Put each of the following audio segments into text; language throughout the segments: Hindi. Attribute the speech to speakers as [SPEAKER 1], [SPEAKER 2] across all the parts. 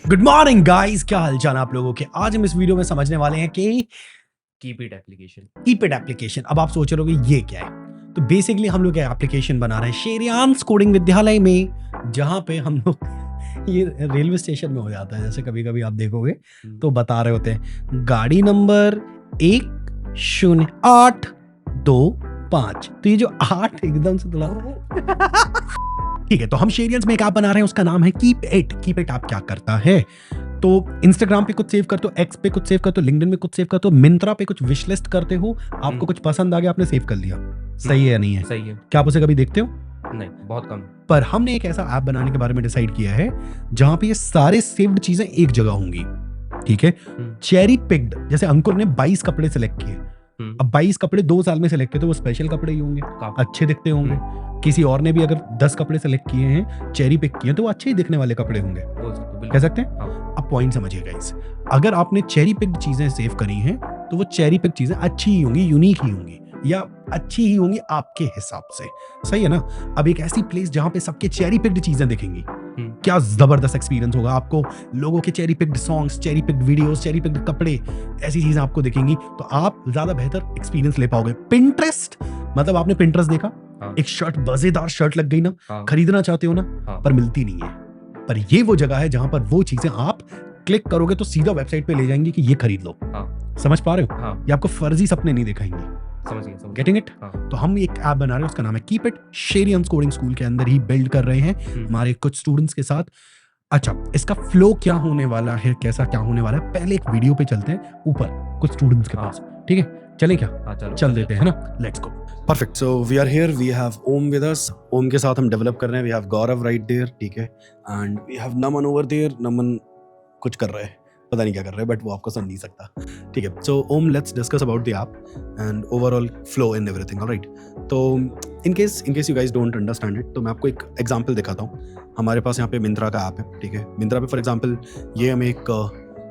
[SPEAKER 1] गुड मॉर्निंग गाइस, क्या हालचाल आप लोगों के। आज हम इस वीडियो में समझने वाले हैं कि
[SPEAKER 2] कीप एप्लीकेशन।
[SPEAKER 1] Keypad application. अब आप सोच रहे होगे ये क्या है। तो बेसिकली हम लोग एप्लीकेशन बना रहे हैं शेरियांस कोडिंग विद्यालय में, जहां पे हम लोग ये रेलवे स्टेशन में हो जाता है। जैसे कभी कभी आप देखोगे तो बता रहे होते हैं गाड़ी नंबर 10825। तो ये जो 8 एकदम से थोड़ा ठीक है। तो हम शेरियंस में एक ऐप बना रहे हैं, उसका नाम है keep it. Keep it app क्या करता है, तो इंस्टाग्राम पे कुछ सेव करते हो, एक्स पे कुछ सेव करते हो, लिंक्डइन में कुछ सेव करते हो, मिंत्रा पे कुछ विश लिस्ट करते हो, आपको कुछ पसंद आ गया, आपने सेव कर लिया। सही है या नहीं है?
[SPEAKER 2] सही है।
[SPEAKER 1] क्या आप उसे कभी देखते हो?
[SPEAKER 2] नहीं, बहुत कम।
[SPEAKER 1] पर हमने एक ऐसा ऐप बनाने के बारे में डिसाइड किया है जहां पे ये सारे सेव्ड चीजें एक जगह होंगी। ठीक है। चेरी पिक्ड, जैसे अंकुर ने 22 कपड़े सेलेक्ट किए। अब 22 कपड़े 2 साल में सेलेक्ट किए तो वो स्पेशल कपड़े ही होंगे, अच्छे दिखते होंगे। किसी और ने भी अगर 10 कपड़े सेलेक्ट किए हैं, चेरी पिक किए हैं, तो वो अच्छे ही दिखने वाले कपड़े होंगे, कह सकते हैं। अब पॉइंट समझिए गाइस, अगर आपने चेरी पिक्ड चीजें सेव करी हैं तो वो चेरी पिक चीजें अच्छी ही होंगी, यूनिक ही होंगी, या अच्छी ही होंगी आपके हिसाब से। सही है ना। अब एक ऐसी प्लेस जहां पे सबके चेरी पिक्ड चीजें दिखेंगी, क्या जबरदस्त एक्सपीरियंस होगा आपको। लोगों के cherry picked songs, cherry picked videos, cherry picked कपड़े, ऐसी चीजें आपको दिखेंगी, तो आप ज्यादा बेहतर एक्सपीरियंस ले पाओगे। पिंटरेस्ट, मतलब आपने पिंटरेस्ट देखा, एक शर्ट, मजेदार शर्ट लग गई ना, खरीदना चाहते हो ना, पर मिलती नहीं है। पर ये वो जगह है जहां पर वो चीजें आप क्लिक करोगे तो सीधा वेबसाइट पे ले जाएंगे कि ये खरीद लो। समझ पा रहे हो? ये आपको फर्जी सपने नहीं दिखाएंगे।
[SPEAKER 2] समझ गया।
[SPEAKER 1] Getting it? तो हम एक ऐप बना रहे हैं, उसका नाम है कीप इट। शेरियंस कोडिंग स्कूल के अंदर ही बिल्ड कर रहे हैं हमारे कुछ स्टूडेंट्स के साथ। अच्छा, इसका फ्लो क्या होने वाला है, कैसा क्या होने वाला है, पहले एक वीडियो पे चलते हैं ऊपर कुछ स्टूडेंट्स के पास। ठीक है, चले क्या? चल देते हैं ना, let's go.
[SPEAKER 3] Perfect. So we are here. We have Om with us. Om के साथ हम डेवलप कर रहे हैं. We have Gaurav right there. ठीक है. And we have Naman over there. Naman कुछ कर रहा है, पता नहीं क्या कर रहा है, बट वो आपको सुन नहीं सकता. ठीक है. So Om, let's discuss about the app and overall flow and everything. Alright. तो in case you guys don't understand it, तो मैं आपको एक एग्जांपल दिखाता हूँ. हमारे पास यहाँ पे मिंत्रा का ऐप है. ठीक है. मिंत्रा पे फॉर एग्जांपल ये हमें एक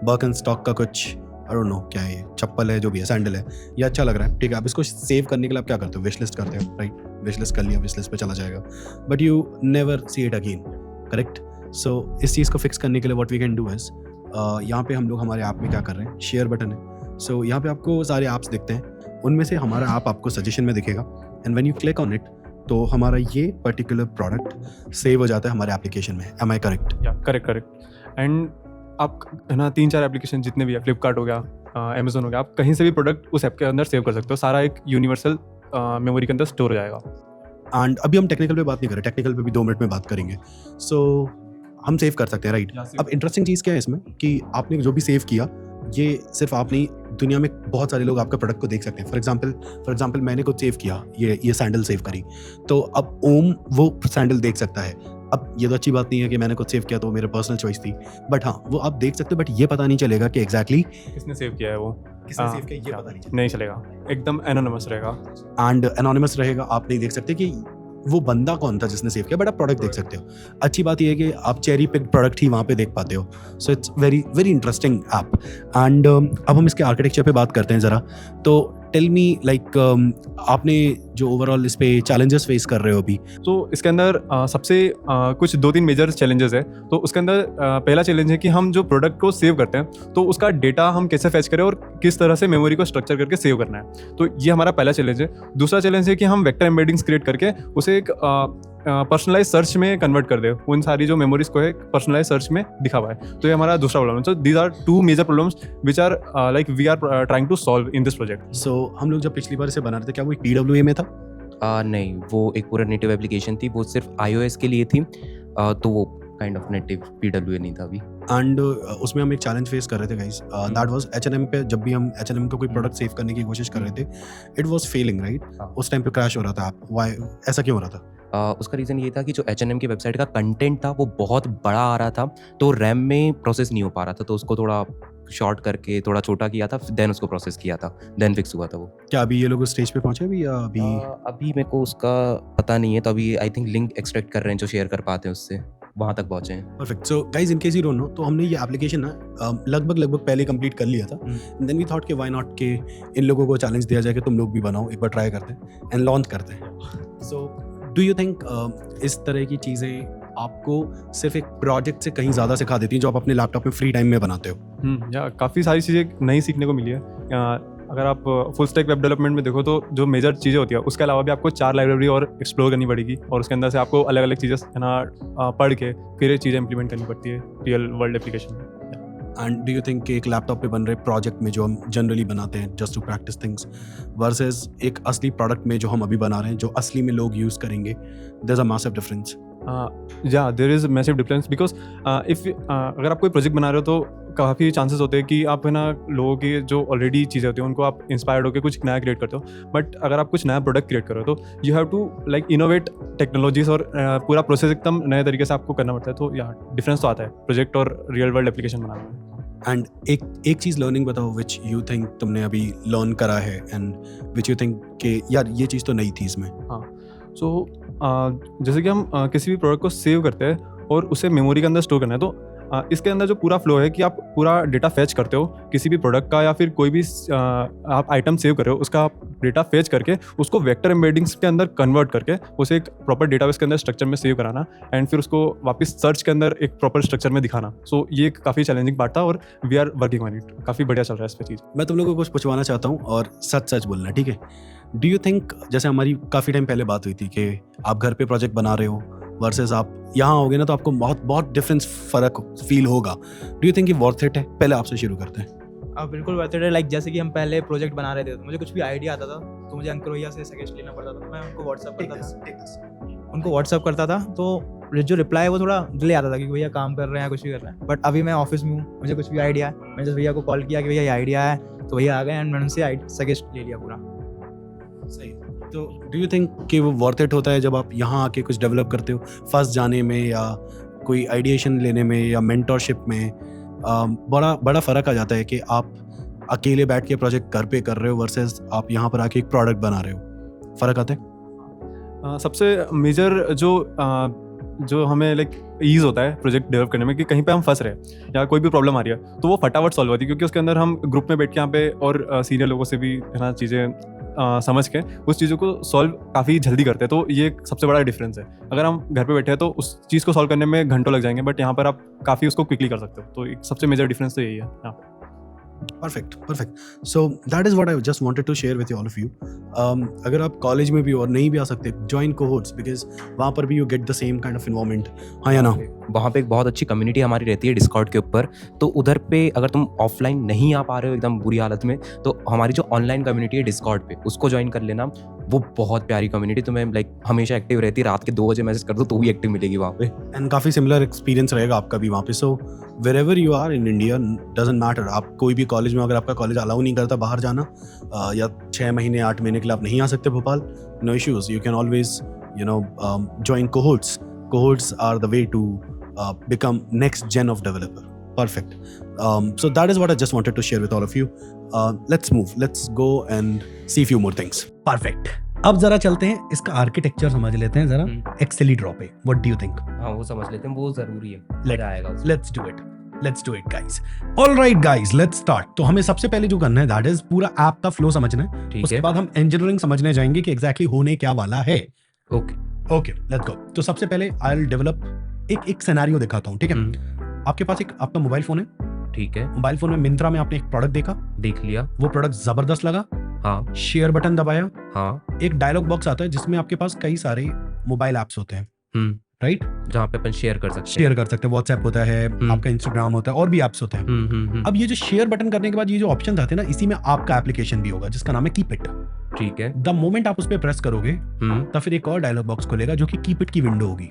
[SPEAKER 3] बर्कनस्टॉक का कुछ आई डोंट नो क्या है, ये चप्पल है, जो भी है, सैंडल है, ये अच्छा लग रहा है। ठीक है। आप इसको सेव करने के लिए आप क्या करते हो, विश लिस्ट करते हो, राइट। विश लिस्ट कर लिया, विश लिस्ट पे चला जाएगा, but you never see it again, correct. So इस चीज़ को फिक्स करने के लिए what we can do is, यहाँ पे हम लोग हमारे ऐप में क्या कर रहे हैं, शेयर बटन है। सो यहाँ पे आपको सारे ऐप्स दिखते हैं, उनमें से हमारा ऐप आपको सजेशन में दिखेगा, and when you click on it तो हमारा ये पर्टिकुलर प्रोडक्ट सेव हो जाता है हमारे एप्लीकेशन में। Am I correct?
[SPEAKER 4] या करेक्ट। एंड आप है ना 3-4 एप्लीकेशन जितने भी है, फ्लिपकार्ट हो गया, अमेजोन हो गया, आप कहीं से भी प्रोडक्ट उस ऐप के अंदर सेव कर सकते हो। सारा एक यूनिवर्सल मेमोरी के अंदर स्टोर हो जाएगा।
[SPEAKER 3] एंड अभी हम टेक्निकल पे बात नहीं कर रहे, टेक्निकल पे भी 2 मिनट में बात करेंगे। सो हम सेव कर सकते हैं, राइट। अब इंटरेस्टिंग चीज़ क्या है इसमें कि आपने जो भी सेव किया, ये सिर्फ आप नहीं, दुनिया में बहुत सारे लोग आपका प्रोडक्ट को देख सकते हैं। फॉर एग्जाम्पल मैंने कुछ सेव किया, ये सैंडल सेव करी, तो अब ओम वो सैंडल देख सकता है। अब ये तो अच्छी बात नहीं है कि मैंने कुछ सेव किया तो मेरे पर्सनल चॉइस थी, बट हाँ वो आप देख सकते हो, बट ये पता नहीं चलेगा कि एग्जैक्टली
[SPEAKER 4] किसने सेव किया है, वो
[SPEAKER 3] किसने सेव किया, ये पता
[SPEAKER 4] नहीं चलेगा। एकदम एनोनिमस रहेगा,
[SPEAKER 3] एंड एनोनिमस रहेगा। आप नहीं देख सकते कि वो बंदा कौन था जिसने सेव किया, बट आप प्रोडक्ट देख सकते हो। अच्छी बात यह है कि आप चेरी पिक प्रोडक्ट ही वहाँ पे देख पाते हो। So it's very very interesting app. And अब हम इसके आर्किटेक्चर पे बात करते हैं ज़रा। तो टेल मी लाइक आपने जो ओवरऑल इस पे चैलेंजेस फेस कर रहे हो अभी,
[SPEAKER 4] तो इसके अंदर सबसे कुछ 2-3 मेजर चैलेंजेस है। तो उसके अंदर पहला चैलेंज है कि हम जो प्रोडक्ट को सेव करते हैं तो उसका डेटा हम कैसे फैच करें और किस तरह से मेमोरी को स्ट्रक्चर करके सेव करना है। तो ये हमारा पहला चैलेंज है। दूसरा चैलेंज है कि हम वेक्टर एम्बेडिंग्स क्रिएट करके उसे एक पर्सनलाइज सर्च में कन्वर्ट कर दे, उन सारी जो मेमोरीज को है पर्सनलाइज सर्च में दिखा हुआ है। तो ये हमारा दूसरा प्रॉब्लम है। So these are 2 major problems which are like we are trying to solve in this project.
[SPEAKER 3] So हम लोग जब पिछली बार इसे बना रहे थे, क्या वो एक PWA में था?
[SPEAKER 2] नहीं, वो एक पूरा नेटिव एप्लीकेशन थी, वो सिर्फ iOS के लिए थी। तो वो काइंड ऑफ नेटिव PWA नहीं था अभी।
[SPEAKER 3] एंड उसमें हम एक चैलेंज फेस कर रहे थे गाइस, दैट वाज H&M पे। जब भी हम H&M का कोई प्रोडक्ट सेव करने की कोशिश कर रहे थे, इट वाज फेलिंग, राइट। उस टाइम पे क्रैश हो रहा था। व्हाई, ऐसा क्यों हो रहा था?
[SPEAKER 2] उसका रीज़न ये था कि जो H&M की वेबसाइट का कंटेंट था वो बहुत बड़ा आ रहा था, तो रैम में प्रोसेस नहीं हो पा रहा था, तो उसको थोड़ा शॉर्ट करके थोड़ा छोटा किया था, देन उसको प्रोसेस किया था, देन फिक्स हुआ था वो।
[SPEAKER 3] क्या अभी ये लोग उस स्टेज पे पहुंचे अभी, या
[SPEAKER 2] अभी मेरे को उसका पता नहीं है, तो अभी आई थिंक लिंक एक्सट्रैक्ट कर रहे हैं जो शेयर कर पाते हैं उससे, वहाँ तक पहुँचे हैं।
[SPEAKER 3] Perfect. So guys, in case you don't know, तो हमने ये एप्लीकेशन ना लगभग पहले कंप्लीट कर लिया था। देन वी थॉट कि व्हाई नॉट के इन लोगों को चैलेंज दिया जाए कि तुम लोग भी बनाओ, एक बार ट्राई करते हैं एंड लॉन्च करते हैं। सो डू यू थिंक इस तरह की चीज़ें आपको सिर्फ एक प्रोजेक्ट से कहीं ज़्यादा सिखा देती हैं जो आप अपने लैपटॉप में फ्री टाइम में बनाते हो?
[SPEAKER 4] या काफ़ी सारी चीज़ें नई सीखने को मिली है। अगर आप फुल स्टैक वेब डेवलपमेंट में देखो तो जो मेजर चीज़ें होती है उसके अलावा भी आपको 4 लाइब्रेरी और एक्सप्लोर करनी पड़ेगी और उसके अंदर से आपको अलग अलग चीज़ें है ना पढ़ के फिर ये चीज़ें इंप्लीमेंट करनी पड़ती है रियल वर्ल्ड एप्लीकेशन में।
[SPEAKER 3] एंड डू यू थिंक कि एक लैपटॉप पे बन रहे प्रोजेक्ट में जो हम जनरली बनाते हैं just to practice things versus एक असली प्रोडक्ट में जो हम अभी बना रहे हैं जो असली में लोग यूज़ करेंगे, there is a massive difference?
[SPEAKER 4] या there is massive difference because if अगर आप कोई प्रोजेक्ट बना रहे हो तो काफ़ी चांसेस होते हैं कि आप है ना लोगों की जो ऑलरेडी चीज़ें होती हैं उनको आप इंस्पायर्ड होकर कुछ नया क्रिएट करते हो, बट अगर आप कुछ नया प्रोडक्ट क्रिएट करो तो you have to like innovate technologies और पूरा प्रोसेस एकदम नए तरीके से आपको करना पड़ता है। तो या डिफरेंस तो आता है प्रोजेक्ट और रियल वर्ल्ड एप्लीकेशन बनाने में।
[SPEAKER 3] एंड एक चीज़ लर्निंग बताओ विच यू थिंक तुमने अभी लर्न करा है एंड विच यू थिंक कि यार ये चीज़ तो नई थी इसमें।
[SPEAKER 4] हाँ, सो जैसे कि हम किसी भी प्रोडक्ट को सेव करते हैं और उसे मेमोरी के अंदर स्टोर करना है तो इसके अंदर जो पूरा फ्लो है कि आप पूरा डेटा फेच करते हो किसी भी प्रोडक्ट का या फिर कोई भी आप आइटम सेव कर रहे हो उसका आप डेटा फेच करके उसको वेक्टर एम्बेडिंग्स के अंदर कन्वर्ट करके उसे एक प्रॉपर डेटाबेस के अंदर स्ट्रक्चर में सेव कराना एंड फिर उसको वापस सर्च के अंदर एक प्रॉपर स्ट्रक्चर में दिखाना। सो ये एक काफ़ी चैलेंजिंग पार्ट था और we are working on it. काफ़ी बढ़िया चल रहा है इस पर चीज़।
[SPEAKER 3] मैं तुम लोगों को कुछ पूछवाना चाहता हूँ और सच सच बोलना, ठीक है? डू यू थिंक जैसे हमारी काफ़ी टाइम पहले बात हुई थी कि आप घर पे प्रोजेक्ट बना रहे हो वर्सेस आप यहाँ होगे ना तो आपको बहुत डिफरेंस फ़र्क फील होगा। डू यू थिंक ये वर्थ इट है? पहले आपसे शुरू करते हैं।
[SPEAKER 5] अब बिल्कुल वर्थ इट है। लाइक जैसे कि हम पहले प्रोजेक्ट बना रहे थे तो मुझे कुछ भी आइडिया आता था तो मुझे अंकर भैया से सजेस्ट लेना पड़ता था, मैं उनको व्हाट्सअप करता था तो जो रिप्लाई है वो थोड़ा डिले आता था कि भैया काम कर रहे हैं कुछ भी कर रहे हैं। बट अभी मैं ऑफिस में हूँ, मुझे कुछ भी आइडिया है, मैं जैसे भैया को कॉल किया कि भैया ये आइडिया है तो भैया आ गए एंड मैंने उनसे सजेस्ट ले लिया पूरा।
[SPEAKER 3] सही। तो डू यू थिंक कि वो वर्थ इट होता है जब आप यहाँ आके कुछ डेवलप करते हो फर्स्ट जाने में या कोई आइडिएशन लेने में या मेंटरशिप में बड़ा फ़र्क आ जाता है कि आप अकेले बैठ के प्रोजेक्ट घर पे कर रहे हो वर्सेस आप यहाँ पर आके एक प्रोडक्ट बना रहे हो? फ़र्क आता है?
[SPEAKER 4] सबसे मेजर जो हमें लाइक ईज़ होता है प्रोजेक्ट डेवलप करने में कि कहीं पे हम फंस रहे हैं या कोई भी प्रॉब्लम आ रही है तो वो फटाफट सॉल्व होती है क्योंकि उसके अंदर हम ग्रुप में बैठ के यहाँ पे और सीनियर लोगों से भी है ना चीज़ें समझ के उस चीज़ों को सॉल्व काफ़ी जल्दी करते हैं। तो ये एक सबसे बड़ा डिफरेंस है। अगर हम घर पे बैठे हैं तो उस चीज़ को सॉल्व करने में घंटों लग जाएंगे बट यहाँ पर आप काफ़ी उसको क्विकली कर सकते हो। तो एक सबसे मेजर डिफरेंस तो यही है यहाँ पे।
[SPEAKER 3] Perfect. So that is what I just wanted to share with all of you. अगर आप कॉलेज में भी और नहीं भी आ सकते, join cohorts because वहाँ पर भी you get the same kind of environment. हाँ या ना?
[SPEAKER 2] वहाँ पे एक बहुत अच्छी कम्युनिटी हमारी रहती है डिस्कॉर्ड के ऊपर। तो उधर पे अगर तुम ऑफलाइन नहीं आ पा रहे हो एकदम बुरी हालत में तो हमारी जो ऑनलाइन कम्युनिटी है डिस्कॉर्ड पे उसको ज्वाइन कर लेना। वो बहुत प्यारी कम्युनिटी, तुम्हें लाइक हमेशा एक्टिव रहती है। रात के 2 बजे मैसेज कर दो तो भी एक्टिव मिलेगी वहाँ पे
[SPEAKER 3] एंड काफ़ी सिमिलर एक्सपीरियंस रहेगा आपका भी वहाँ पे। So wherever you are in India doesn't matter. आप कोई भी कॉलेज में अगर आपका कॉलेज अलाउ नहीं करता बाहर जाना या 6 महीने 8 महीने के लिए आप नहीं आ सकते Bhopal, no issues, you can always join cohorts. Cohorts are the way to become next gen of developer. Perfect. So that is what I just wanted to share with all of you. Let's move. Let's go and see few more things.
[SPEAKER 1] Perfect. अब जरा चलते हैं इसका आर्किटेक्चर समझ लेते हैं जरा। एक्सेली ड्रॉप है, व्हाट डू यू थिंक?
[SPEAKER 2] हाँ वो समझ लेते हैं, वो जरूरी है।
[SPEAKER 1] Let-
[SPEAKER 2] आएगा उसमें।
[SPEAKER 1] Let's do it guys. All right guys, let's start. तो हमें सबसे पहले जो करना है that is पूरा ऐप का फ्लो समझना है।
[SPEAKER 2] ठीक
[SPEAKER 1] उसके
[SPEAKER 2] है,
[SPEAKER 1] बाद हम इंजीनियरिंग समझने जाएंगे कि एग्जैक्टली होने क्या वाला है।
[SPEAKER 2] ओके।
[SPEAKER 1] Let's go. तो सबसे पहले आई विल डेवलप एक सिनेरियो दिखाता हूँ, ठीक है? आपके पास एक आपका मोबाइल फोन है।
[SPEAKER 2] ठीक है,
[SPEAKER 1] मोबाइल फोन में मिंत्रा में आपने एक प्रोडक्ट देखा,
[SPEAKER 2] देख लिया।
[SPEAKER 1] वो प्रोडक्ट जबरदस्त लगा,
[SPEAKER 2] हाँ
[SPEAKER 1] शेयर बटन दबाया,
[SPEAKER 2] हाँ।
[SPEAKER 1] एक डायलॉग बॉक्स आता है जिसमें आपके पास कई सारे मोबाइल ऐप्स होते हैं, राइट?
[SPEAKER 2] जहाँ पे अपन शेयर कर सकते हैं।
[SPEAKER 1] शेयर कर सकते हैं, व्हाट्सएप होता है, आपका इंस्टाग्राम होता है और भी ऐप्स होते हैं। अब ये जो शेयर बटन करने के बाद ये जो ऑप्शन आते हैं ना, इसी में आपका एप्लीकेशन भी होगा जिसका नाम है कीप इट।
[SPEAKER 2] ठीक है,
[SPEAKER 1] द मोमेंट आप उस पर प्रेस करोगे तब फिर एक और डायलॉग बॉक्स खुलेगा जो कि कीप इट की विंडो होगी,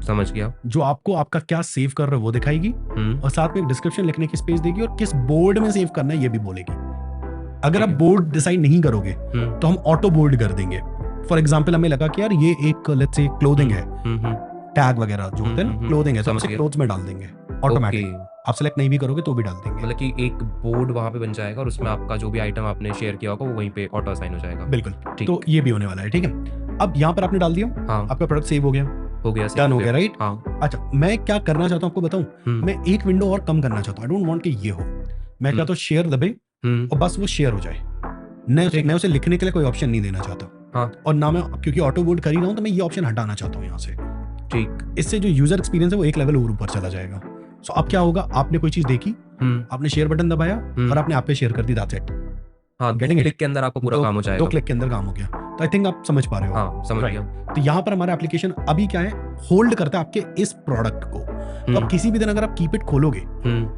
[SPEAKER 2] समझ गया।
[SPEAKER 1] जो आपको आपका क्या सेव कर रहे हो वो दिखाएगी और साथ में एक डिस्क्रिप्शन लिखने की स्पेस देगी और किस बोर्ड में सेव करना है ये भी बोलेगी। अगर आप बोर्ड डिसाइड नहीं करोगे तो हम ऑटो बोर्ड कर देंगे। फॉर एग्जाम्पल हमें लगा कि यार ये एक लेट्स से क्लोथिंग है, टैग वगैरह जो होते हैं ना, क्लोथिंग है, तो
[SPEAKER 2] समझ
[SPEAKER 1] हम
[SPEAKER 2] गया।
[SPEAKER 1] क्लोथ्स में डाल देंगे ऑटोमेटिक। आप सेलेक्ट नहीं भी करोगे तो भी डाल देंगे।
[SPEAKER 2] मतलब कि एक बोर्ड वहाँ पे बन जाएगा और उसमें आपका जो भी आइटम आपने शेयर किया होगा वो वहीं पे ऑटो असाइन हो जाएगा।
[SPEAKER 1] बिल्कुल,
[SPEAKER 2] ठीक।
[SPEAKER 1] तो ये भी होने वाला है, ठीक है? अब यहाँ पर आपने डाल दिया,
[SPEAKER 2] हाँ,
[SPEAKER 1] आपका प्रोडक्ट सेव हो गया,
[SPEAKER 2] हो गया,
[SPEAKER 1] डन हो गया, राइट?
[SPEAKER 2] हाँ।
[SPEAKER 1] अच्छा, मैं क्या करना चाहता हूँ आपको बताऊं? मैं एक विंडो और कम करना चाहता हूँ। आई डोंट वांट कि ये हो। मैं चाहता हूँ शेयर दबे और बस वो शेयर हो जाए। मैं उसे लिखने के लिए कोई ऑप्शन नहीं देना चाहता।
[SPEAKER 2] हाँ।
[SPEAKER 1] और ना मैं, क्योंकि ऑटो बोर्ड कर ही रहा हूँ तो मैं ये ऑप्शन हटाना चाहता हूँ यहाँ से।
[SPEAKER 2] ठीक।
[SPEAKER 1] इससे जो यूजर एक्सपीरियंस है वो एक लेवल और ऊपर चला जाएगा। सो अब क्या होगा, आपने कोई चीज देखी, आपने शेयर बटन दबाया और आपने आप पे शेयर कर दी, दैट्स इट।
[SPEAKER 2] हाँ,
[SPEAKER 1] Getting it?
[SPEAKER 2] क्लिक के अंदर आपको पूरा काम हो जाएगा।
[SPEAKER 1] 2 क्लिक के अंदर काम हो गया। तो आई थिंक आप समझ पा रहे हो।
[SPEAKER 2] हाँ, समझ
[SPEAKER 1] Right.
[SPEAKER 2] गया।
[SPEAKER 1] तो यहाँ पर हमारा एप्लीकेशन अभी क्या है, होल्ड करता है आपके इस प्रोडक्ट को। तो अब किसी भी दिन अगर आप कीप इट खोलोगे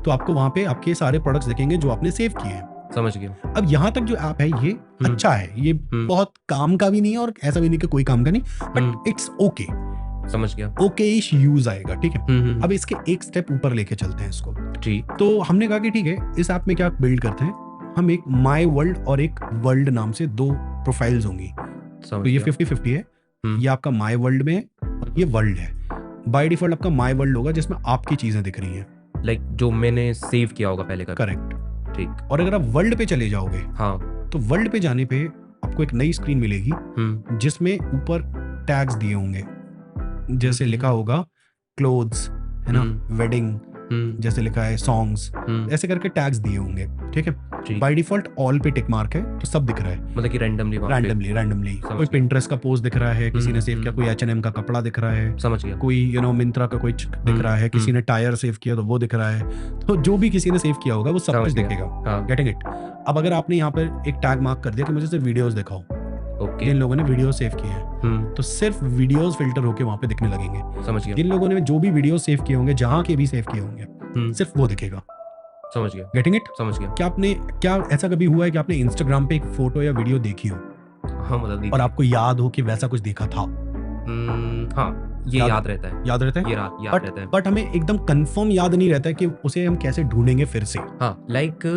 [SPEAKER 1] तो आपको वहां पे आपके सारे प्रोडक्ट्स दिखेंगे जो आपने सेव किए हैं।
[SPEAKER 2] समझ गया।
[SPEAKER 1] अब यहाँ तक जो ऐप है ये अच्छा है, ये बहुत काम का भी नहीं है और ऐसा भी नहीं कि कोई काम का नहीं, बट इट्स ओके,
[SPEAKER 2] समझ गया।
[SPEAKER 1] ओके-इश यूज आएगा, ठीक है। अब इसके एक स्टेप ऊपर लेके चलते हैं इसको।
[SPEAKER 2] ठीक।
[SPEAKER 1] तो हमने कहा कि ठीक है, इस ऐप में क्या बिल्ड करते हैं हम, एक माई वर्ल्ड और एक वर्ल्ड नाम से 2 प्रोफाइल्स होंगी। तो ये 50-50 है, ये आपका माई वर्ल्ड में है और ये वर्ल्ड है। बाय डिफॉल्ट आपका माई वर्ल्ड होगा जिसमें आपकी चीजें दिख रही हैं,
[SPEAKER 2] लाइक जो मैंने सेव किया होगा पहले का।
[SPEAKER 1] करेक्ट।
[SPEAKER 2] ठीक।
[SPEAKER 1] और अगर आप वर्ल्ड पे चले जाओगे,
[SPEAKER 2] हाँ,
[SPEAKER 1] तो वर्ल्ड पे जाने पे आपको एक नई स्क्रीन मिलेगी जिसमें ऊपर टैग्स दिए होंगे, जैसे लिखा होगा क्लोथ्स, है ना, वेडिंग, जैसे लिखा है सॉन्ग्स, ऐसे करके टैग्स दिए होंगे, ठीक है। बाय डिफॉल्ट ऑल पे टिक मार्क है, तो सब दिख रहा है,
[SPEAKER 2] मतलब कि रैंडमली
[SPEAKER 1] कोई पिंटरेस्ट का पोस्ट दिख रहा है, किसी ने सेव किया, कोई H&M का कपड़ा दिख रहा है,
[SPEAKER 2] समझ गया।
[SPEAKER 1] कोई मिंत्रा का कोई दिख रहा है, किसी ने टायर सेव किया तो वो दिख रहा है। तो जो भी किसी ने सेव किया होगा वो सब कुछ दिखेगा। Getting it. अब अगर आपने यहाँ पर एक टैग मार्क कर दिया कि मुझे सिर्फ वीडियोस दिखाओ,
[SPEAKER 2] ओके,
[SPEAKER 1] जिन लोगों ने वीडियो सेव किए हैं तो सिर्फ वीडियोस फिल्टर होके वहां पे दिखने लगेंगे।
[SPEAKER 2] समझ गया।
[SPEAKER 1] जिन लोगों ने जो भी वीडियो सेव किए होंगे, जहां के भी सेव किए होंगे, सिर्फ वो दिखेगा।
[SPEAKER 2] समझ गया।
[SPEAKER 1] Getting it.
[SPEAKER 2] समझ गया।
[SPEAKER 1] क्या ऐसा कभी हुआ है कि आपने इंस्टाग्राम पे एक फोटो या वीडियो देखी हो
[SPEAKER 2] हाँ, मतलब
[SPEAKER 1] और आपको याद हो कि वैसा कुछ देखा था?
[SPEAKER 2] हाँ, ये याद रहता है।
[SPEAKER 1] याद रहता है,
[SPEAKER 2] ये याद रहता है।
[SPEAKER 1] बट हमें एकदम कंफर्म याद नहीं रहता है कि उसे हम कैसे ढूंढेंगे फिर से।
[SPEAKER 2] हाँ, लाइक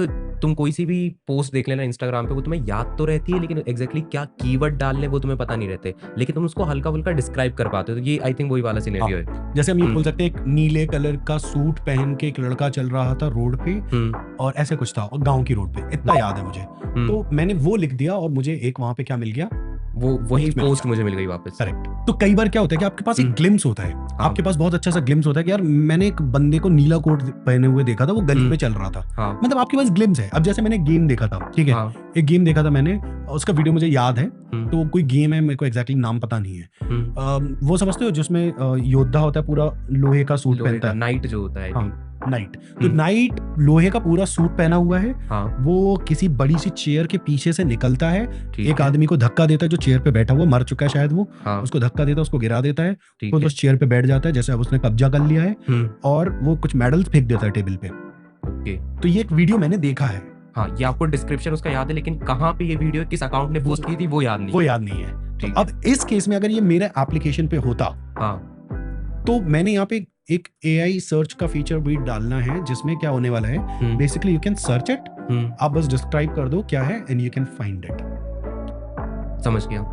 [SPEAKER 2] तुम कोई सी भी पोस्ट देख लेना इंस्टाग्राम पे, वो तुम्हें याद तो रहती है, लेकिन एग्जैक्टली क्या कीवर्ड डालने वो तुम्हें पता नहीं रहते, लेकिन तुम उसको हल्का फुल्का डिस्क्राइब कर पाते हो। तो ये आई थिंक वही वाला सिनेरियो है।
[SPEAKER 1] जैसे हम ये बोल सकते हैं, एक नीले कलर का सूट पहन के एक लड़का चल रहा था रोड पे और ऐसे कुछ था, और गांव की रोड पे, इतना याद है मुझे। तो मैंने वो लिख दिया और मुझे एक वहां पे क्या मिल गया,
[SPEAKER 2] वही पोस्ट मुझे मिल गई वापस।
[SPEAKER 1] करेक्ट। तो कई बार क्या होता है कि आपके पास एक ग्लिम्स होता है, आपके पास बहुत अच्छा सा ग्लिम्स होता है कि यार मैंने एक बंदे को नीला कोट पहने हुए देखा था, वो गली में चल रहा था। मतलब आपके पास ग्लिम्स है। अब जैसे मैंने गेम देखा था, ठीक है, एक गेम देखा था मैंने, उसका वीडियो मुझे याद है, तो कोई गेम है, मेरे को एग्जैक्टली नाम पता नहीं है। वो समझते हो जिसमें योद्धा होता है, पूरा लोहे का सूट पहनता है,
[SPEAKER 2] नाइट जो होता है,
[SPEAKER 1] नाइट। तो नाइट लोहे का पूरा सूट पहना हुआ है, वो किसी बड़ी सी चेयर के पीछे से निकलता है, एक आदमी को धक्का देता है जो चेयर पे बैठा हुआ, मर चुका है शायद वो, उसको धक्का देता है, उसको गिरा देता है, तो उस चेयर पे बैठ जाता है जैसे अब उसने कब्जा कर लिया है, और वो कुछ मेडल्स फेंक देता है टेबल पे।
[SPEAKER 2] ओके।
[SPEAKER 1] तो ये एक वीडियो मैंने देखा है।
[SPEAKER 2] हाँ, ये आपको डिस्क्रिप्शन उसका याद है, लेकिन कहाँ पे ये वीडियो किस अकाउंट ने पोस्ट की थी वो याद नहीं है।
[SPEAKER 1] तो अब इस केस में अगर ये मेरे एप्लीकेशन पे होता, तो मैंने यहाँ पे एक AI सर्च का फीचर भी डालना है, जिसमें क्या होने वाला है, basically you can search it, आप बस डिस्क्राइब कर दो क्या है and you can find it.
[SPEAKER 2] समझ गया।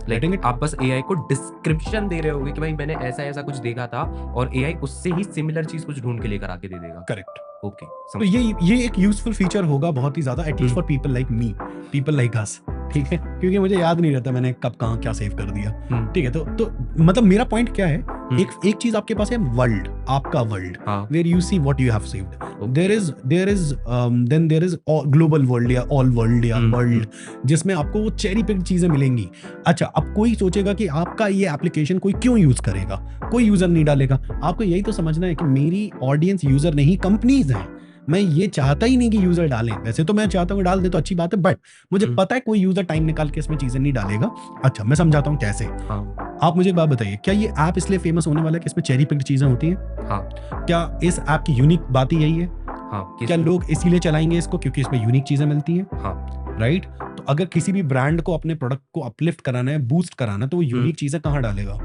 [SPEAKER 2] लाइक आप बस AI को डिस्क्रिप्शन दे रहे होगे कि भाई मैंने ऐसा ऐसा कुछ देखा था, और AI उससे ही सिमिलर चीज कुछ ढूंढ के लेकर आके दे देगा।
[SPEAKER 1] करेक्ट।
[SPEAKER 2] ओके।
[SPEAKER 1] तो ये एक यूजफुल फीचर होगा बहुत ही ज्यादा, at least for people like me, people like us, ठीक है, क्योंकि मुझे याद नहीं रहता मैंने कब कहाँ क्या सेव कर दिया, ठीक है। तो मतलब मेरा पॉइंट क्या है, एक चीज आपके पास है, वर्ल्ड, आपका world, where you see what you have saved. There is global world या ऑल वर्ल्ड या वर्ल्ड, जिसमें आपको वो चेरी पिक्ड चीजें मिलेंगी। अच्छा, अब कोई सोचेगा कि आपका ये एप्लीकेशन कोई क्यों यूज करेगा, कोई यूजर नहीं डालेगा। आपको यही तो समझना है कि मेरी ऑडियंस यूजर नहीं कंपनीज है। मैं ये चाहता ही नहीं कि यूजर डालें, वैसे तो मैं चाहता हूँ डाल दे तो अच्छी बात है, बट मुझे पता है कोई यूजर टाइम निकाल के इसमें चीजें नहीं डालेगा। अच्छा, मैं समझाता हूँ कैसे। आप मुझे एक बात बताइए, क्या ये ऐप इसलिए फेमस होने वाला है कि इसमें चेरी पिक्ड चीजें होती हैं? क्या इस ऐप की यूनिक बात ही यही है? क्या लोग इसीलिए चलाएंगे इसको क्योंकि इसमें यूनिक चीजें मिलती हैं? राइट। तो अगर किसी भी ब्रांड को अपने प्रोडक्ट को अपलिफ्ट कराना है, बूस्ट कराना है, तो वो यूनिक चीजें कहाँ डालेगा?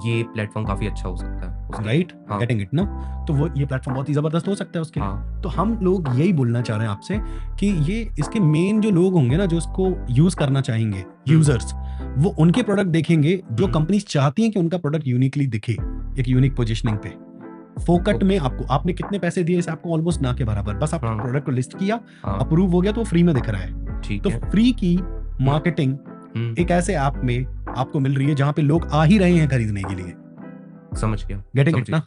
[SPEAKER 2] ये प्लेटफॉर्म काफी अच्छा हो सकता है,
[SPEAKER 1] राइट, गेटिंग इट ना। तो वो ये प्लेटफॉर्म बहुत ही जबरदस्त हो सकता है उसके लिए। तो हम लोग यही बोलना चाह रहे हैं आपसे कि ये इसके मेन जो लोग होंगे ना, जो इसको यूज करना चाहेंगे, यूजर्स, वो उनके प्रोडक्ट देखेंगे जो कंपनीज चाहती हैं कि उनका प्रोडक्ट यूनिकली दिखे, एक यूनिक पोजीशनिंग पे। फोकट में आपने कितने पैसे दिए इस आपको, ऑलमोस्ट ना के बराबर, बस आपने प्रोडक्ट को लिस्ट किया, अप्रूव हो गया, तो फ्री में दिख रहा है। तो फ्री की मार्केटिंग एक ऐसे ऐप में आपको मिल रही है जहां पे लोग आ ही रहे हैं खरीदने के लिए।
[SPEAKER 2] समझ गया,
[SPEAKER 1] गेटिंग इट ना।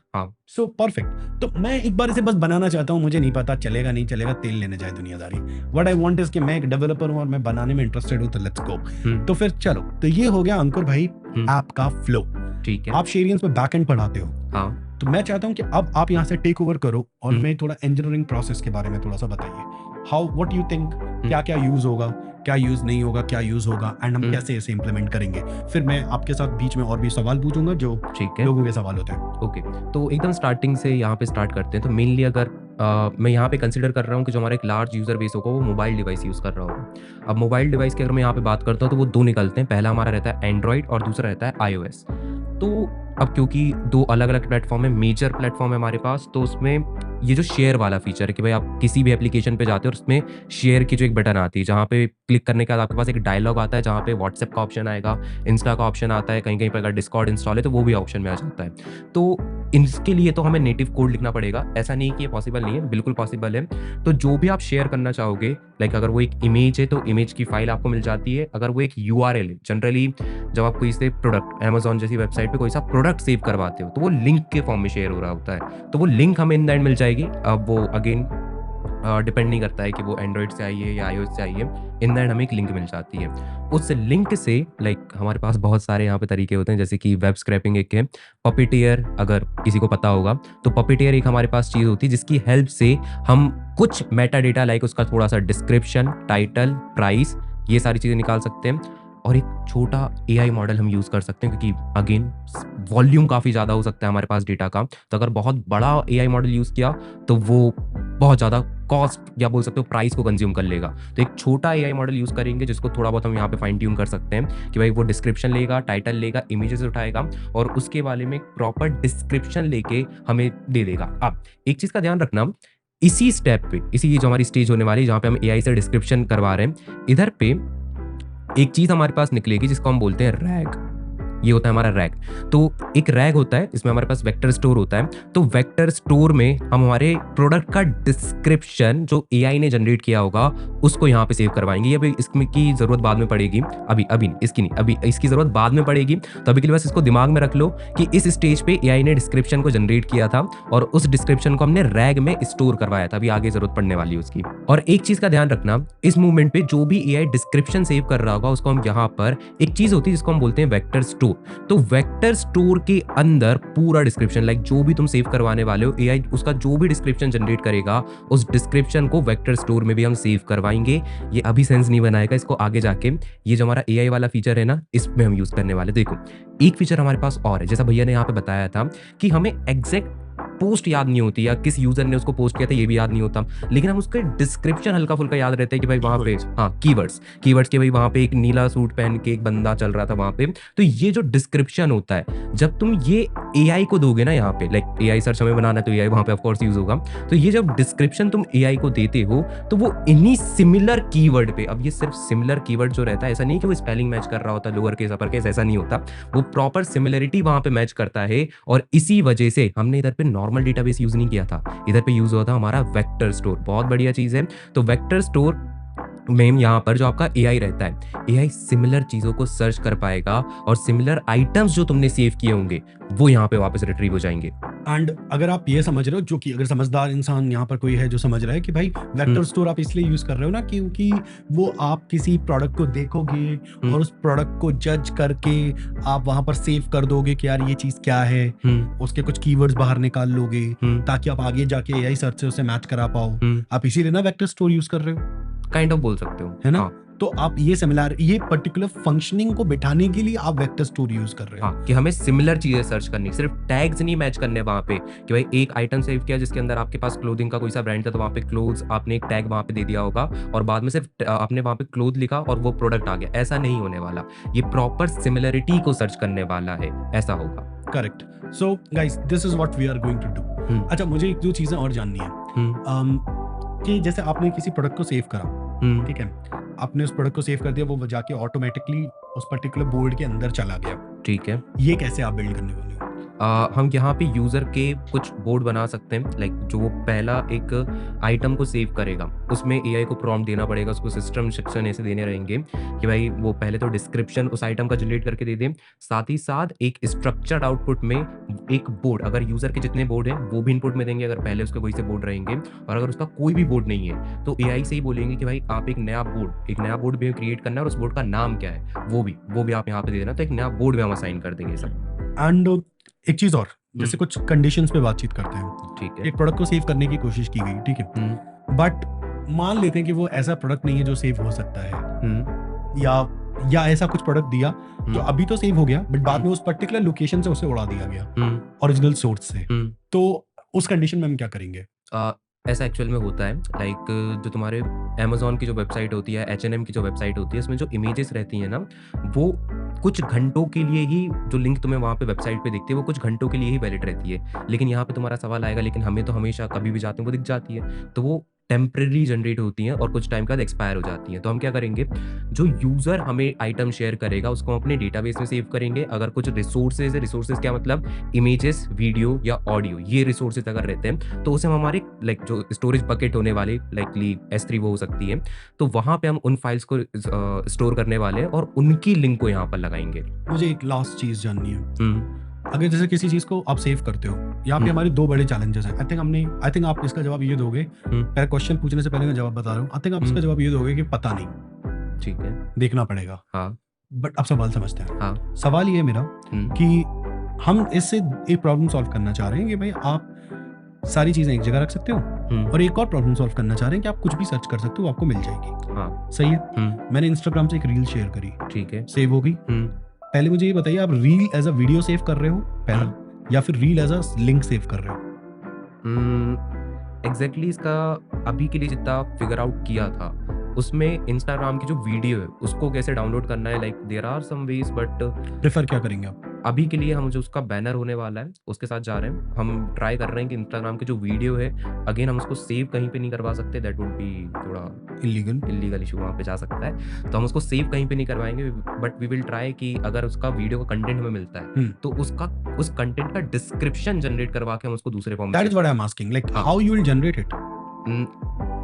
[SPEAKER 1] So perfect. तो मैं एक बार इसे बस बनाना चाहता हूँ, मुझे नहीं पता चलेगा नहीं चलेगा, तेल लेने जाए दुनियादारी। व्हाट आई वांट इज कि मैं एक डेवलपर हूँ और मैं बनाने में इंटरेस्टेड हूँ, तो लेट्स गो। तो फिर चलो, तो ये हो गया अंकुर भाई ऐप का फ्लो।
[SPEAKER 2] ठीक है।
[SPEAKER 1] आप शेरियंस में बैकएंड पढ़ाते हो,
[SPEAKER 2] हाँ।
[SPEAKER 1] तो मैं चाहता हूँ कि अब आप यहाँ से टेक ओवर करो और
[SPEAKER 2] हम्म।
[SPEAKER 1] मैं थोड़ा इंजीनियरिंग प्रोसेस के बारे में थोड़ा सा बताइए। हाउ व्हाट यू थिंक, क्या क्या यूज होगा, क्या यूज नहीं होगा, क्या यूज होगा, एंड हम
[SPEAKER 2] हम्म।
[SPEAKER 1] कैसे इसे इम्प्लीमेंट करेंगे। फिर मैं आपके साथ बीच में और भी सवाल पूछूंगा जो
[SPEAKER 2] ठीक है।
[SPEAKER 1] लोगों के सवाल होते हैं।
[SPEAKER 2] ओके, तो एकदम स्टार्टिंग से यहाँ पे स्टार्ट करते हैं। तो मेनली अगर मैं यहाँ पे कंसिडर कर रहा हूँ कि जो हमारा एक लार्ज यूज़र बेस होगा वो मोबाइल डिवाइस यूज़ कर रहा होगा। अब मोबाइल डिवाइस की अगर मैं यहाँ पे बात करता हूँ तो वो दो निकलते हैं, पहला हमारा रहता है एंड्रॉयड और दूसरा रहता है iOS। तो अब क्योंकि दो अलग अलग प्लेटफॉर्म है, मेजर प्लेटफॉर्म है हमारे पास, तो उसमें ये जो शेयर वाला फीचर है कि भाई आप किसी भी एप्लीकेशन पे जाते हो और उसमें शेयर की जो एक बटन आती है, जहाँ पे क्लिक करने के बाद आपके पास एक डायलॉग आता है जहाँ पे व्हाट्सएप का ऑप्शन आएगा, इंस्टा का ऑप्शन आता है, कहीं कहीं पर अगर डिस्कॉर्ड इंस्टॉल है तो वो भी ऑप्शन में आ जाता है। तो इसके लिए तो हमें नेटिव कोड लिखना पड़ेगा, ऐसा नहीं कि ये पॉसिबल नहीं है, बिल्कुल पॉसिबल है। तो जो भी आप शेयर करना चाहोगे, लाइक अगर वो एक इमेज है तो इमेज की फाइल आपको मिल जाती है, अगर वो एक URL है, जनरली जब आप कोई से प्रोडक्ट अमेजॉन जैसी वेबसाइट पे कोई सा प्रोडक्ट सेव करवाते हो तो वो लिंक के फॉर्म में शेयर हो रहा होता है, तो वो लिंक हमें इन द एंड मिल जाएगी। अब वो अगेन डिपेंड नहीं करता है कि वो एंड्रॉइड से आई है या iOS से आई है, इन द एंड हमें एक लिंक मिल जाती है। उस लिंक से लाइक हमारे पास बहुत सारे यहाँ पे तरीके होते हैं, जैसे कि वेब स्क्रैपिंग एक है, पपिटियर अगर किसी को पता होगा तो पपिटियर एक हमारे पास चीज़ होती है जिसकी हेल्प से हम कुछ मेटा डेटा लाइक उसका थोड़ा सा डिस्क्रिप्शन, टाइटल, प्राइस, ये सारी चीज़ें निकाल सकते हैं। और एक छोटा AI मॉडल हम यूज़ कर सकते हैं, क्योंकि अगेन वॉल्यूम काफ़ी ज़्यादा हो सकता है हमारे पास डेटा का, तो अगर बहुत बड़ा AI मॉडल यूज़ किया तो वो बहुत ज़्यादा कॉस्ट या बोल सकते हो प्राइस को कंज्यूम कर लेगा। तो एक छोटा AI मॉडल यूज़ करेंगे जिसको थोड़ा बहुत हम यहाँ पे फाइन ट्यून कर सकते हैं कि भाई वो डिस्क्रिप्शन लेगा, टाइटल लेगा, इमेजेस उठाएगा और उसके बारे में प्रॉपर डिस्क्रिप्शन लेके हमें दे देगा। अब एक चीज़ का ध्यान रखना, इसी स्टेप पे, इसी जो हमारी स्टेज होने वाली है जहाँ पे हम AI से डिस्क्रिप्शन करवा रहे हैं, इधर पे एक चीज़ हमारे पास निकलेगी जिसको हम बोलते हैं रैग। ये होता है हमारा रैग। तो एक रैग होता है, इसमें हमारे पास वेक्टर स्टोर होता है। तो वेक्टर स्टोर में हम हमारे प्रोडक्ट का डिस्क्रिप्शन जो AI ने जनरेट किया होगा उसको यहाँ पे सेव करवाएंगे। अभी इसमें की जरूरत बाद में पड़ेगी, अभी इसकी नहीं, अभी इसकी जरूरत बाद में पड़ेगी। तो अभी के लिए बस इसको दिमाग में रख लो कि इस स्टेज पे AI ने डिस्क्रिप्शन को जनरेट किया था और उस डिस्क्रिप्शन को हमने रैग में स्टोर करवाया था, अभी आगे जरूरत पड़ने वाली है उसकी। और एक चीज का ध्यान रखना, इस मूवमेंट पे जो भी AI डिस्क्रिप्शन सेव कर रहा होगा उसको हम यहाँ पर, एक चीज होती है जिसको हम बोलते हैं वेक्टर स्टोर। तो वेक्टर स्टोर के अंदर पूरा डिस्क्रिप्शन, लाइक जो भी तुम सेव करवाने वाले हो, AI उसका जो भी डिस्क्रिप्शन जनरेट करेगा उस डिस्क्रिप्शन को वेक्टर स्टोर में भी हम सेव करवाएंगे। ये अभी सेंस नहीं बनाएगा, इसको आगे जाके ये जो हमारा AI वाला फीचर है ना, इसमें हम यूज करने वाले। देखो एक फीचर हमारे पास और है, जैसा भैया ने यहाँ पे बताया था कि हमें एग्जैक्ट पोस्ट याद नहीं होती या किस यूजर ने उसको पोस्ट किया था ये भी याद नहीं होता, लेकिन हम उसके डिस्क्रिप्शन हल्का फुल्का याद रहता है कि भाई वहां पे कीवर्ड्स के भाई वहां पे एक नीला सूट पहन के एक बंदा चल रहा था वहां पे। तो ये जो डिस्क्रिप्शन होता है, जब तुम ये AI को दोगे ना, यहाँ पे लाइक AI सर्च हमें बनाना है तो AI वहां पे ऑफ कोर्स यूज होगा। तो ये जब डिस्क्रिप्शन तुम AI को देते हो तो वो इन्हीं सिमिलर कीवर्ड पे, अब ये सिर्फ सिमिलर कीवर्ड जो रहता है, ऐसा नहीं कि वो स्पेलिंग मैच कर रहा होता लोअर केस अपर केस, ऐसा नहीं होता, वो प्रॉपर सिमिलरिटी वहां पे मैच करता है। और इसी वजह से हमने इधर पे नॉर्मल डेटाबेस यूज नहीं किया था, इधर पे यूज हुआ था हमारा वेक्टर स्टोर। बहुत बढ़िया चीज है। तो वेक्टर स्टोर में यहाँ पर जो आपका AI रहता है, AI सिमिलर चीजों को सर्च कर पाएगा और सिमिलर आइटम्स जो तुमने सेव किए होंगे वो यहाँ पे वापस रिट्रीव हो जाएंगे।
[SPEAKER 1] एंड अगर आप ये समझ रहे हो, जो कि अगर समझदार इंसान यहाँ पर कोई है जो समझ रहा है कि भाई वेक्टर स्टोर आप इसलिए यूज कर रहे हो ना क्योंकि वो आप किसी प्रोडक्ट को देखोगे और उस प्रोडक्ट को जज करके आप वहां पर सेव कर दोगे कि यार ये चीज क्या है, उसके कुछ कीवर्ड्स बाहर निकाल लोगे ताकि आप आगे जाके AI सर्च से उसे मैच करा पाओ। आप इसीलिए ना वेक्टर स्टोर यूज कर रहे हो,
[SPEAKER 2] काइंड ऑफ बोल सकते हो,
[SPEAKER 1] है ना?
[SPEAKER 2] हाँ।
[SPEAKER 1] तो आप ये पर्टिकुलर फंक्शनिंग को बिठाने के लिए आप वेक्टर स्टोर यूज कर रहे हो।
[SPEAKER 2] हाँ, कि हमें सिमिलर चीजें सर्च करनी, सिर्फ टैग्स नहीं मैच करने वहां पे कि भाई एक आइटम सेव किया जिसके अंदर आपके पास क्लोथिंग का कोई सा ब्रांड था तो वहां पे क्लोथ्स आपने एक टैग वहां पे दे दिया होगा और बाद में सिर्फ आपने वहां पे क्लोथ लिखा और वो प्रोडक्ट आ गया, ऐसा नहीं होने वाला। ये प्रॉपर सिमिलरिटी को सर्च करने वाला है, ऐसा होगा।
[SPEAKER 1] Correct. So guys this is what we are going to do. अच्छा, मुझे एक दो चीजें और जाननी है कि जैसे आपने किसी प्रोडक्ट को सेव करा, ठीक है, आपने उस प्रोडक्ट को सेव कर दिया, वो जाके ऑटोमेटिकली उस पर्टिकुलर बोर्ड के अंदर चला गया,
[SPEAKER 2] ठीक है।
[SPEAKER 1] ये कैसे आप बिल्ड करने वाले हो?
[SPEAKER 2] हम यहाँ पे यूज़र के कुछ बोर्ड बना सकते हैं, लाइक जो वो पहला एक आइटम को सेव करेगा उसमें एआई को प्रॉम्प्ट देना पड़ेगा, उसको सिस्टम इंस्ट्रक्शन ऐसे देने रहेंगे कि भाई वो पहले तो डिस्क्रिप्शन उस आइटम का जनरेट करके दे दे, साथ ही साथ एक स्ट्रक्चर्ड आउटपुट में एक बोर्ड, अगर यूज़र के जितने बोर्ड हैं वो भी इनपुट में देंगे अगर पहले उसके वही से बोर्ड रहेंगे, और अगर उसका कोई भी बोर्ड नहीं है तो एआई से ही बोलेंगे कि भाई आप एक नया बोर्ड भी क्रिएट करना है और उस बोर्ड का नाम क्या है वो भी आप यहाँ पे दे देना, तो एक नया बोर्ड भी हम असाइन कर देंगे सब।
[SPEAKER 1] एंड एक चीज और, जैसे कुछ कंडीशंस पे बातचीत करते हैं,
[SPEAKER 2] ठीक है।
[SPEAKER 1] एक प्रोडक्ट को सेव करने की कोशिश की गई, ठीक है, बट मान लेते हैं कि वो ऐसा प्रोडक्ट नहीं है जो सेव हो सकता है, या ऐसा कुछ प्रोडक्ट दिया जो अभी तो सेव हो गया बट बाद में उस पर्टिकुलर लोकेशन से उसे उड़ा दिया गया ओरिजिनल सोर्स से, तो उस कंडीशन में हम क्या करेंगे?
[SPEAKER 2] ऐसा एक्चुअल में होता है, लाइक जो तुम्हारे अमेज़न की जो वेबसाइट होती है, H&M की जो वेबसाइट होती है, इसमें जो इमेजेस रहती हैं ना, वो कुछ घंटों के लिए ही, जो लिंक तुम्हें वहाँ पे वेबसाइट पे दिखती है वो कुछ घंटों के लिए ही वैलिड रहती है। लेकिन यहाँ पे तुम्हारा सवाल आएगा, लेकिन हमें तो हमेशा कभी भी जाते हैं वो दिख जाती है, तो वो टेम्परेरी जनरेट होती हैं और कुछ टाइम के बाद एक्सपायर हो जाती हैं। तो हम क्या करेंगे, जो यूज़र हमें आइटम शेयर करेगा उसको हम अपने डेटाबेस में सेव करेंगे। अगर कुछ रिसोर्सेज है, रिसोर्सेज क्या मतलब इमेजेस, वीडियो या ऑडियो, ये रिसोर्सेज अगर रहते हैं तो उसे हम हमारे लाइक जो स्टोरेज बकेट होने वाले, लाइकली S3 वो हो सकती है, तो वहाँ पे हम उन फाइल्स को स्टोर करने वाले हैं और उनकी लिंक को यहाँ पर लगाएंगे।
[SPEAKER 1] मुझे एक लास्ट चीज जाननी है, अगर जैसे किसी चीज को आप सेव करते हो, यहाँ पे हमारे दो बड़े चैलेंजेस हैं। आई थिंक आप इसका जवाब ये दोगे, पहले क्वेश्चन पूछने से पहले मैं जवाब बता रहा हूँ। आई थिंक आप इसका जवाब ये दोगे कि पता नहीं,
[SPEAKER 2] ठीक है,
[SPEAKER 1] देखना पड़ेगा।
[SPEAKER 2] हाँ,
[SPEAKER 1] बट आप सवाल समझते हैं।
[SPEAKER 2] हाँ,
[SPEAKER 1] सवाल ये है मेरा कि हम इससे एक प्रॉब्लम सॉल्व करना चाह रहे हैं कि भाई आप सारी चीजें एक जगह रख सकते हो, और एक और प्रॉब्लम सॉल्व करना चाह रहे हैं कि आप कुछ भी सर्च कर सकते हो, आपको मिल जाएगी।
[SPEAKER 2] हाँ,
[SPEAKER 1] सही है। मैंने इंस्टाग्राम से एक रील शेयर करी,
[SPEAKER 2] ठीक है,
[SPEAKER 1] सेव हो गई। पहले मुझे ये बताइए, आप reel as a video save कर रहे हो पहला, या फिर reel as a link save कर रहे हो?
[SPEAKER 2] एग्जैक्टली इसका अभी के लिए जितना फिगर आउट किया था उसमें इंस्टाग्राम की जो वीडियो है उसको कैसे डाउनलोड करना है, like there are some ways, but
[SPEAKER 1] prefer क्या करेंगे आप?
[SPEAKER 2] अभी के लिए हम जो उसका बैनर होने वाला है उसके साथ जा रहे हैं। हम ट्राई कर रहे हैं कि इंस्टाग्राम की जो वीडियो है अगेन हम उसको सेव कहीं पे नहीं करवा सकते, दैट वुड बी थोड़ा इलीगल इशू वहाँ पे जा सकता है, तो हम उसको सेव कहीं पे नहीं करवाएंगे, बट वी विल ट्राई कि अगर उसका वीडियो का कंटेंट हमें मिलता है तो उस कंटेंट का डिस्क्रिप्शन जनरेट करवा के हम उसको दूसरे फॉर्म में,
[SPEAKER 1] that is what I am asking, like how you will generate it?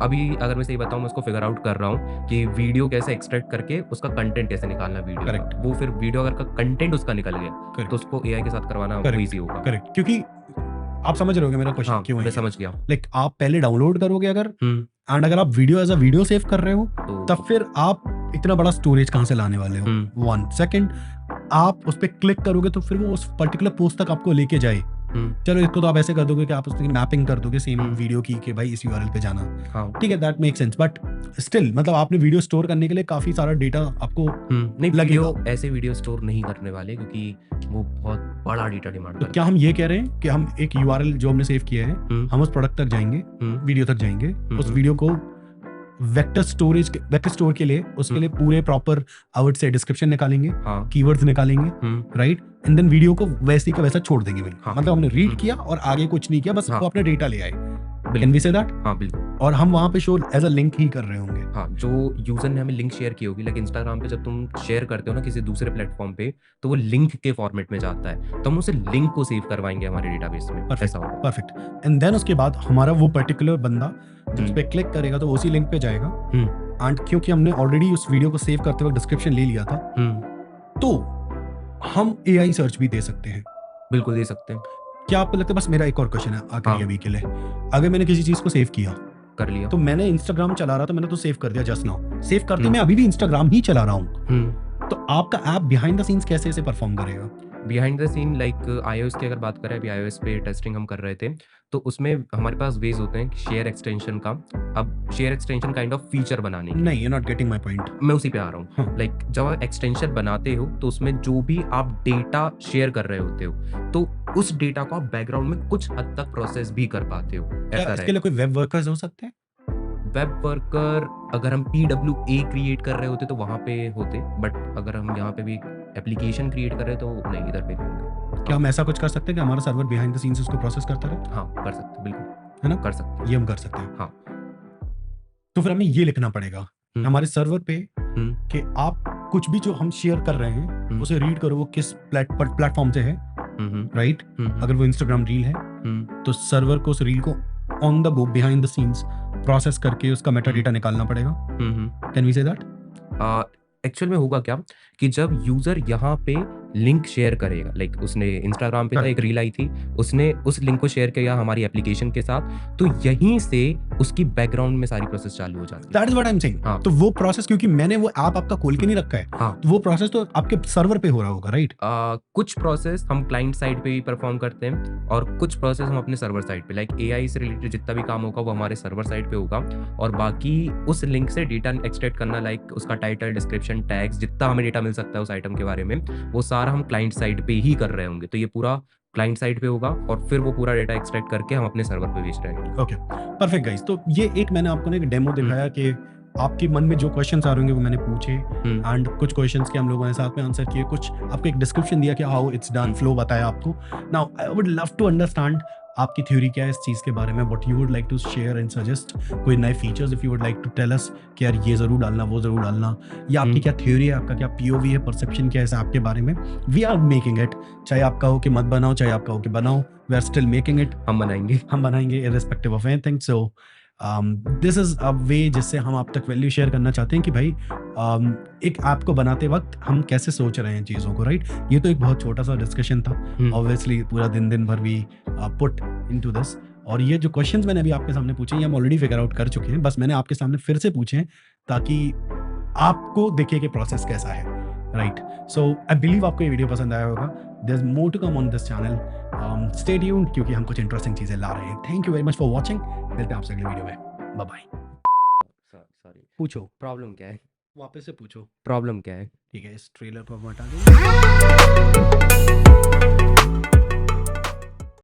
[SPEAKER 2] अभी अगर मैं सही बताऊं, मैं उसको फिगर आउट कर रहा हूँ कि वीडियो कैसे एक्सट्रैक्ट करके उसका कंटेंट कैसे निकालना वीडियो।
[SPEAKER 1] करेक्ट।
[SPEAKER 2] वो फिर वीडियो अगर का कंटेंट उसका निकल गया तो उसको एआई के साथ करवाना इजी होगा।
[SPEAKER 1] करेक्ट, क्योंकि आप समझ रहे होगे मेरा क्वेश्चन।
[SPEAKER 2] हाँ,
[SPEAKER 1] क्यों है?
[SPEAKER 2] मैं समझ गया।
[SPEAKER 1] लाइक आप पहले डाउनलोड करोगे अगर, एंड अगर आप video as a video save कर रहे हो तब फिर आप इतना बड़ा स्टोरेज कहाँ से लाने वाले हो? वन सेकंड, आप उस पर क्लिक करोगे तो फिर वो उस पर्टिकुलर पोस्ट तक आपको लेके जाए। चलो इसको तो आप ऐसे कर दोगे कि आप उसकी मैपिंग कर दोगे सेम वीडियो की कि भाई इस यूआरएल पे जाना, ठीक है, that make sense, but still मतलब आपने वीडियो स्टोर करने के लिए काफी सारा डेटा आपको
[SPEAKER 2] नहीं लगेगा। ऐसे वीडियो स्टोर नहीं करने वाले क्योंकि वो बहुत बड़ा डेटा डिमांड करता है।
[SPEAKER 1] क्या हम ये कह रहे हैं कि हम एक यूआरएल जो हमने सेव किया है, हम उस प्रोडक्ट तक जाएंगे, वीडियो तक जाएंगे, उस वीडियो को वेक्टर स्टोर के लिए उसके लिए पूरे प्रॉपर आउट से डिस्क्रिप्शन निकालेंगे, कीवर्ड्स निकालेंगे, राइट, एंड देन वीडियो को वैसे का वैसा छोड़ देंगे भाई। मतलब हमने रीड किया और आगे कुछ नहीं किया, बस वो अपने डेटा ले आए। Can we say that?
[SPEAKER 2] हाँ, बिल्कुल।
[SPEAKER 1] और हम वहां पे शो एज अ लिंक ही कर रहे होंगे।
[SPEAKER 2] हाँ, जो यूजर ने हमें लिंक शेयर की होगी, लाइक इंस्टाग्राम पे जब तुम शेयर करते हो ना किसी दूसरे प्लेटफॉर्म पे, तो वो लिंक के फॉर्मेट में जाता है, तो हम उसे लिंक को सेव करवाएंगे हमारे डेटाबेस में। ऐसा होगा।
[SPEAKER 1] परफेक्ट। एंड देन उसके बाद हमारा वो पर्टिकुलर बंदा जिस पे क्लिक करेगा तो उसी लिंक पे जाएगा, एंड क्योंकि हमने ऑलरेडी उस वीडियो को सेव करते वक्त डिस्क्रिप्शन ले लिया था, तो हम एआई सर्च भी दे सकते हैं।
[SPEAKER 2] बिल्कुल दे सकते हैं।
[SPEAKER 1] क्या आपको लगता है, बस मेरा एक और क्वेश्चन है आखिरी अभी के लिए, अगर मैंने किसी चीज को सेव किया
[SPEAKER 2] कर लिया, तो
[SPEAKER 1] मैंने इंस्टाग्राम चला रहा था, मैंने तो सेव कर दिया जस्ट नाउ, सेव करते मैं अभी भी इंस्टाग्राम ही चला रहा हूँ, तो आपका ऐप बिहाइंड द सीन्स कैसे इसे परफॉर्म करेगा?
[SPEAKER 2] Behind the scene like iOS की अगर बात करें, अभी iOS पे टेस्टिंग हम कर रहे थे, तो उसमें हमारे पास वेज होते हैं शेयर एक्सटेंशन का। अब share extension kind of feature बनाने
[SPEAKER 1] नहीं, you not getting my point.
[SPEAKER 2] मैं उसी पे आ रहा हूँ। लाइक जब आप एक्सटेंशन बनाते हो तो उसमें जो भी आप डेटा शेयर कर रहे होते हो, तो उस डेटा को आप बैकग्राउंड में कुछ हद तक प्रोसेस भी कर पाते हो। ऐसा
[SPEAKER 1] इसके लिए कोई वेब वर्कर्स हो सकते हैं?
[SPEAKER 2] वेब वर्कर अगर हम PWA क्रिएट कर रहे होते तो वहाँ पे होते, बट अगर हम यहाँ पे भी एप्लीकेशन क्रिएट कर रहे तो नहीं, इधर पे भी होंगे।
[SPEAKER 1] क्या हम ऐसा कुछ कर सकते हैं कि हमारा सर्वर बिहाइंड द सीन्स उसको प्रोसेस करता रहे?
[SPEAKER 2] हाँ, कर सकते हैं, बिल्कुल,
[SPEAKER 1] है ना,
[SPEAKER 2] कर सकते हैं,
[SPEAKER 1] ये हम कर सकते हैं।
[SPEAKER 2] हाँ।
[SPEAKER 1] तो फिर हमें ये लिखना पड़ेगा हमारे सर्वर पे कि आप कुछ भी जो हम शेयर कर रहे हैं उसे रीड करो वो किस प्लेटफॉर्म से है, राइट, अगर वो इंस्टाग्राम रील है तो सर्वर को उस रील को on the go behind the scenes process करके उसका मेटा डेटा निकालना पड़ेगा. Can we say that?
[SPEAKER 2] Actual में होगा क्या कि जब यूजर यहाँ पे लिंक शेयर करेगा, लाइक उसने इंस्टाग्राम पे था एक रील आई थी, उसने उस लिंक को शेयर किया हमारी एप्लीकेशन के साथ, तो यहीं से उसकी बैकग्राउंड में सारी प्रोसेस चालू हो जाती है.
[SPEAKER 1] That is what I am saying.
[SPEAKER 2] हाँ.
[SPEAKER 1] तो वो प्रोसेस, क्योंकि मैंने वो ऐप आपका खोल के नहीं रखा है,
[SPEAKER 2] हाँ.
[SPEAKER 1] तो वो प्रोसेस तो आपके सर्वर पे हो रहा होगा, राइट?
[SPEAKER 2] कुछ प्रोसेस हम क्लाइंट साइड पे भी परफॉर्म करते हैं और कुछ प्रोसेस हम अपने सर्वर साइड पे, लाइक एआई से रिलेटेड जितना भी काम होगा वो हमारे सर्वर साइड पे होगा, और बाकी उस लिंक से डेटा एक्सट्रैक्ट करना, लाइक उसका टाइटल, डिस्क्रिप्शन, टैग्स, जितना हमें डेटा मिल सकता है उस आइटम के बारे में, वो सारा हम क्लाइंट साइड पे ही कर रहे होंगे. तो ये पूरा क्लाइंट साइड पे होगा और फिर वो पूरा डेटा एक्सट्रैक्ट करके हम अपने सर्वर पे भेज रहे हैं.
[SPEAKER 1] Okay, perfect guys. तो ये एक मैंने आपको ना एक डेमो दिखाया कि आपके मन में जो क्वेश्चंस आ रहे होंगे वो मैंने पूछे, एंड कुछ क्वेश्चंस के हम लोगों ने साथ में आंसर किए, कुछ आपको एक डिस्क्रिप्शन दिया कि हाउ इट्स डन, फ्लो बताया आपको. Now I would love to understand आपकी थ्योरी क्या है इस चीज़ के बारे में, what you would like to share and suggest, कोई नए features if you would like to tell us कि यार ये ज़रूर डालना, वो ज़रूर डालना, या आपकी क्या थ्योरी है, आपका क्या पीओवी है, परसेप्शन क्या है इस ऐप के बारे में. वी आर मेकिंग इट, चाहे आपका हो कि मत बनाओ, चाहे आपका हो कि बनाओ, we are still making it.
[SPEAKER 2] हम बनाएंगे
[SPEAKER 1] irrespective of anything. So this is a way जिससे हम आप तक वैल्यू शेयर करना चाहते हैं कि भाई एक ऐप को बनाते वक्त हम कैसे सोच रहे हैं चीज़ों को, राइट? ये तो एक बहुत छोटा सा डिस्कशन था. ऑब्वियसली पूरा दिन भर भी पुट इनटू दिस, और ये जो क्वेश्चंस मैंने अभी आपके सामने पूछे ये हम ऑलरेडी फिगर आउट कर चुके हैं, बस मैंने आपके सामने फिर से पूछे हैं ताकि आपको दिखे कि प्रोसेस कैसा है, राइट? सो आई बिलीव आपको ये वीडियो पसंद आया होगा. There is more to come on this channel. Stay tuned क्योंकि हम कुछ इंटरेस्टिंग चीज़ें ला रहे हैं. Thank you very much for watching. मिलते हैं आपसे अगले वीडियो में. Bye bye.
[SPEAKER 2] सॉरी,
[SPEAKER 1] पूछो,
[SPEAKER 2] प्रॉब्लम क्या है?
[SPEAKER 1] वापस से पूछो.
[SPEAKER 2] प्रॉब्लम क्या है?
[SPEAKER 1] ठीक है, इस ट्रेलर को हम हटा देंगे.